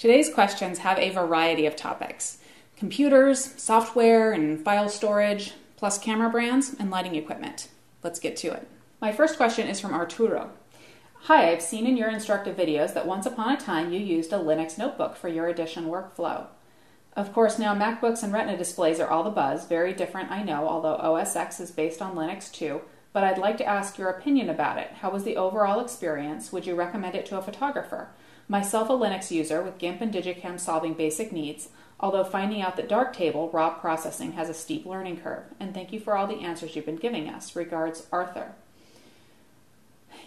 Today's questions have a variety of topics: computers, software and file storage, plus camera brands and lighting equipment. Let's get to it. My first question is from Arturo. Hi, I've seen in your instructive videos that once upon a time you used a Linux notebook for your edition workflow. Of course, now MacBooks and Retina displays are all the buzz, very different I know, although OS X is based on Linux too, but I'd like to ask your opinion about it. How was the overall experience? Would you recommend it to a photographer? Myself a Linux user with GIMP and Digicam solving basic needs, although finding out that Darktable raw processing has a steep learning curve. And thank you for all the answers you've been giving us. Regards, Arthur.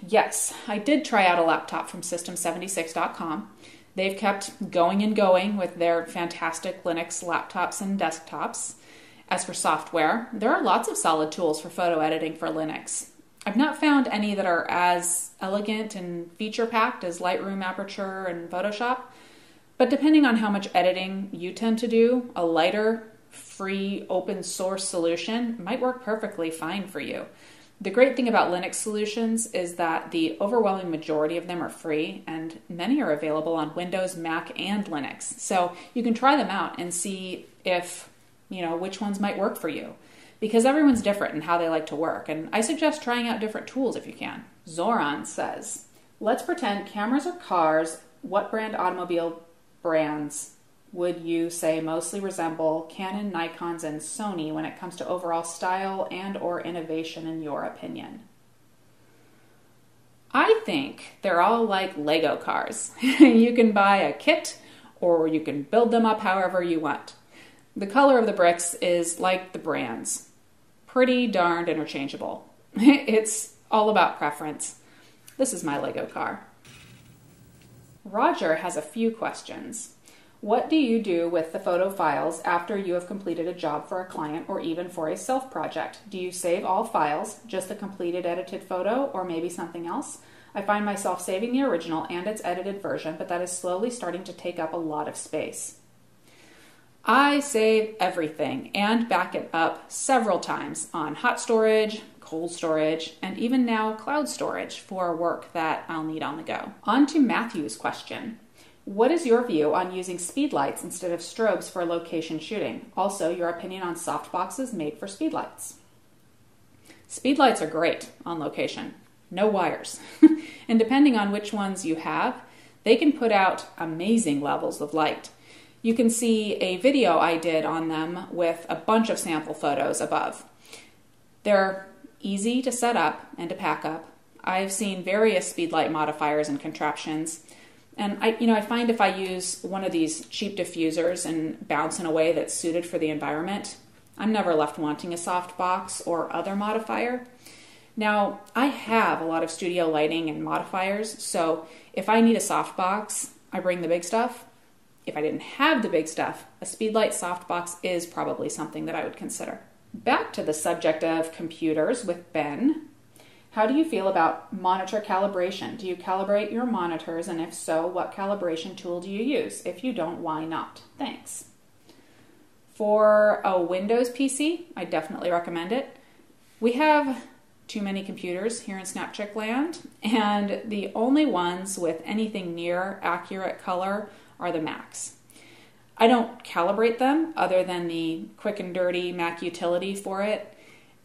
Yes, I did try out a laptop from System76.com. They've kept going and going with their fantastic Linux laptops and desktops. As for software, there are lots of solid tools for photo editing for Linux. I've not found any that are as elegant and feature-packed as Lightroom, Aperture, and Photoshop, but depending on how much editing you tend to do, a lighter, free, open-source solution might work perfectly fine for you. The great thing about Linux solutions is that the overwhelming majority of them are free, and many are available on Windows, Mac, and Linux. So you can try them out and see if, which ones might work for you, because everyone's different in how they like to work, and I suggest trying out different tools if you can. Zoran says, let's pretend cameras are cars. What brand automobile brands would you say mostly resemble Canon, Nikons, and Sony when it comes to overall style and or innovation in your opinion? I think they're all like Lego cars. You can buy a kit or you can build them up however you want. The color of the bricks is like the brands. Pretty darned interchangeable. It's all about preference. This is my Lego car. Roger has a few questions. What do you do with the photo files after you have completed a job for a client or even for a self-project? Do you save all files, just the completed edited photo, or maybe something else? I find myself saving the original and its edited version, but that is slowly starting to take up a lot of space. I save everything and back it up several times on hot storage, cold storage, and even now cloud storage for work that I'll need on the go. On to Matthew's question. What is your view on using speedlights instead of strobes for location shooting? Also, your opinion on softboxes made for speedlights. Speedlights are great on location. No wires. And depending on which ones you have, they can put out amazing levels of light. You can see a video I did on them with a bunch of sample photos above. They're easy to set up and to pack up. I've seen various speedlight modifiers and contraptions, and I find if I use one of these cheap diffusers and bounce in a way that's suited for the environment, I'm never left wanting a softbox or other modifier. Now, I have a lot of studio lighting and modifiers, so if I need a softbox, I bring the big stuff. If I didn't have the big stuff, a speedlight softbox is probably something that I would consider. Back to the subject of computers with Ben. How do you feel about monitor calibration? Do you calibrate your monitors, and if so, what calibration tool do you use? If you don't, why not? Thanks. For a Windows PC, I definitely recommend it. We have too many computers here in SnapChick land, and the only ones with anything near accurate color are the Macs. I don't calibrate them other than the quick and dirty Mac utility for it.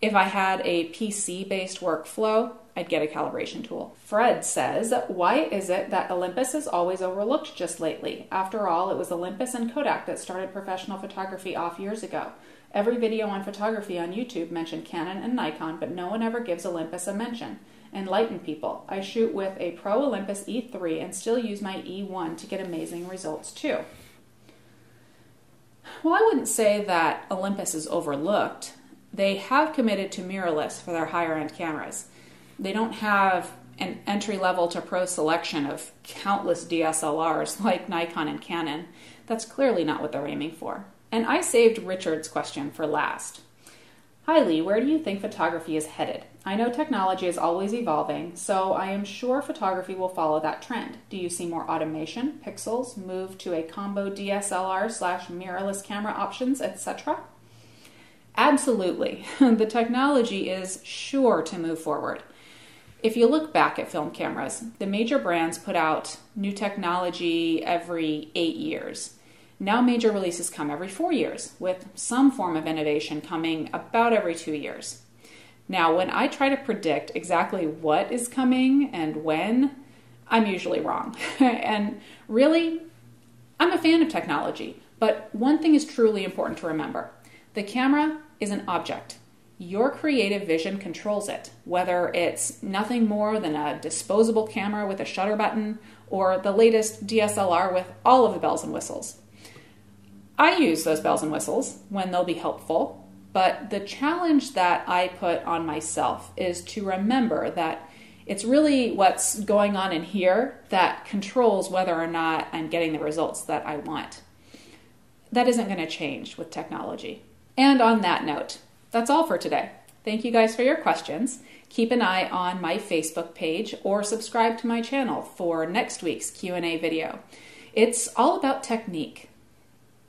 If I had a PC-based workflow, I'd get a calibration tool. Fred says, why is it that Olympus is always overlooked just lately? After all, it was Olympus and Kodak that started professional photography off years ago. Every video on photography on YouTube mentioned Canon and Nikon, but no one ever gives Olympus a mention. Enlighten people. I shoot with a Pro Olympus E3 and still use my E1 to get amazing results too. Well, I wouldn't say that Olympus is overlooked. They have committed to mirrorless for their higher-end cameras. They don't have an entry-level to pro selection of countless DSLRs like Nikon and Canon. That's clearly not what they're aiming for. And I saved Richard's question for last. Hi Leigh, where do you think photography is headed? I know technology is always evolving, so I am sure photography will follow that trend. Do you see more automation, pixels, move to a combo DSLR/mirrorless camera options, etc.? Absolutely. The technology is sure to move forward. If you look back at film cameras, the major brands put out new technology every 8 years. Now major releases come every 4 years, with some form of innovation coming about every 2 years. Now, when I try to predict exactly what is coming and when, I'm usually wrong. And really, I'm a fan of technology, but one thing is truly important to remember. The camera is an object. Your creative vision controls it, whether it's nothing more than a disposable camera with a shutter button or the latest DSLR with all of the bells and whistles. I use those bells and whistles when they'll be helpful, but the challenge that I put on myself is to remember that it's really what's going on in here that controls whether or not I'm getting the results that I want. That isn't going to change with technology. And on that note, that's all for today. Thank you guys for your questions. Keep an eye on my Facebook page or subscribe to my channel for next week's Q&A video. It's all about technique.